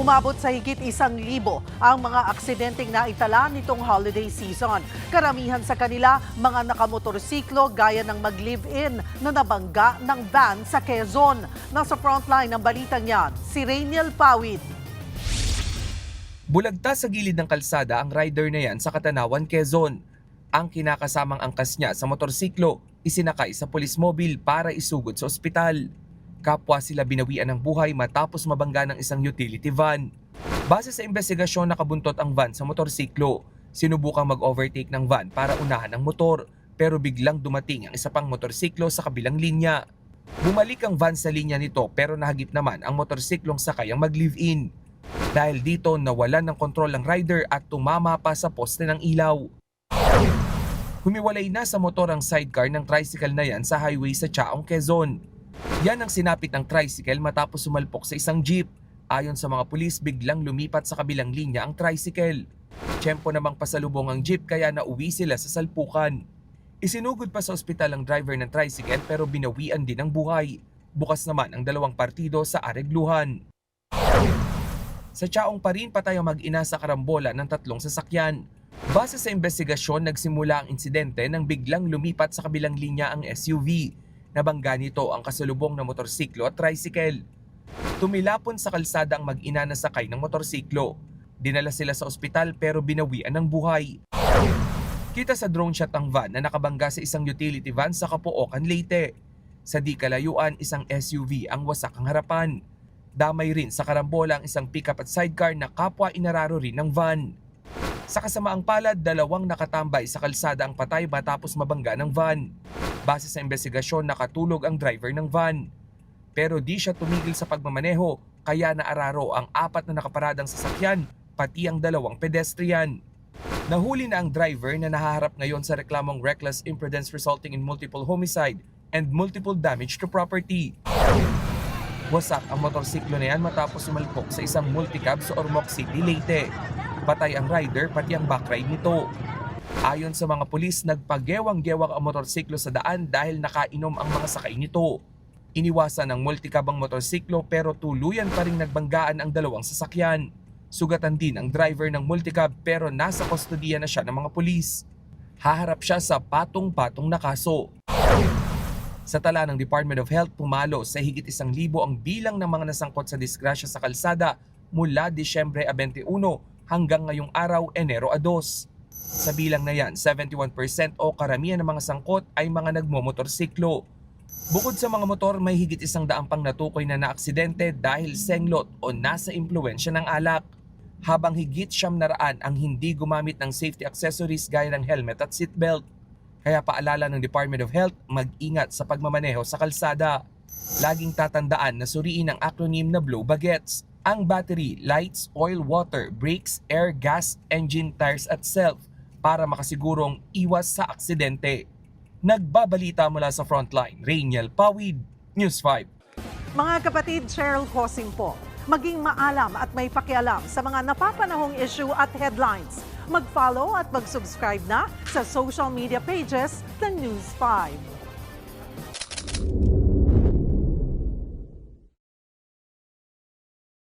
Umabot sa higit 1,000 ang mga aksidenteng naitala nitong holiday season. Karamihan sa kanila, mga nakamotorsiklo gaya ng mag-live-in na nabangga ng van sa Quezon. Nasa frontline ng balitang yan, si Rainiel Pawid. Bulagta sa gilid ng kalsada ang rider na yan sa Katanawan, Quezon. Ang kinakasamang angkas niya sa motorsiklo, isinakay sa police mobile para isugod sa ospital. Kapwa sila binawian ng buhay matapos mabangga ng isang utility van. Base sa investigasyon, nakabuntot ang van sa motorsiklo. Sinubukang mag-overtake ng van para unahan ang motor, pero biglang dumating ang isa pang motorsiklo sa kabilang linya. Bumalik ang van sa linya nito pero nahagip naman ang motorsiklong sakay ang mag-live-in. Dahil dito, nawalan ng kontrol ang rider at tumama pa sa poste ng ilaw. Humiwalay na sa motor ang sidecar ng tricycle na yan sa highway sa Chaong, Quezon. Yan ang sinapit ng tricycle matapos sumalpok sa isang jeep. Ayon sa mga pulis, biglang lumipat sa kabilang linya ang tricycle. Tiyempo namang pasalubong ang jeep kaya nauwi sila sa salpukan. Isinugod pa sa ospital ang driver ng tricycle pero binawian din ang buhay. Bukas naman ang dalawang partido sa aregluhan. Sa Chaong pa rin, patay ang mag-ina sa karambola ng 3 sasakyan. Base sa investigasyon, nagsimula ang insidente nang biglang lumipat sa kabilang linya ang SUV. Nabangga nito ang kasalubong na motorsiklo at tricycle. Tumilapon sa kalsada ang mag-ina na sakay ng motorsiklo. Dinala sila sa ospital pero binawian ng buhay. Kita sa drone shot ang van na nakabangga sa isang utility van sa Capoocan, Leyte. Sa di kalayuan, isang SUV ang wasak ang harapan. Damay rin sa karambola ang isang pickup at sidecar na kapwa inararo rin ng van. Sa kasamaang palad, 2 nakatambay sa kalsada ang patay matapos mabangga ng van. Base sa investigasyon, nakatulog ang driver ng van. Pero di siya tumigil sa pagmamaneho, kaya naararo ang 4 na nakaparadang sasakyan, pati ang 2 pedestrian. Nahuli na ang driver na nahaharap ngayon sa reklamong reckless imprudence resulting in multiple homicide and multiple damage to property. Wasak ang motorsiklo na yan matapos sumalpok sa isang multicab sa Ormoc City, Leyte. Patay ang rider pati ang backride nito. Ayon sa mga pulis, nagpagewang-gewang ang motorsiklo sa daan dahil nakainom ang mga sakay nito. Iniwasan ng multicab ang motorsiklo pero tuluyan pa ring nagbanggaan ang 2 sasakyan. Sugatan din ang driver ng multicab pero nasa kustodiya na siya ng mga pulis. Haharap siya sa patong-patong na kaso. Sa tala ng Department of Health, pumalo sa higit 1,000 ang bilang ng mga nasangkot sa disgrasya sa kalsada mula Disyembre 21 hanggang ngayong araw, Enero 2. Sa bilang na yan, 71% o karamihan ng mga sangkot ay mga nagmomotorsiklo. Bukod sa mga motor, may higit 100 pang natukoy na naaksidente dahil senglot o nasa impluensya ng alak. Habang higit 900 ang hindi gumamit ng safety accessories gaya ng helmet at seatbelt. Kaya paalala ng Department of Health, mag-ingat sa pagmamaneho sa kalsada. Laging tatandaan na suriin ang acronym na Blow Bagets. Ang battery, lights, oil, water, brakes, air, gas, engine, tires at self para makasigurong iwas sa aksidente. Nagbabalita mula sa Frontline, Rainiel Pawid, News 5. Mga kapatid, Cheryl Cosing po. Maging maalam at may pakialam sa mga napapanahong issue at headlines. Mag-follow at mag-subscribe na sa social media pages ng News 5.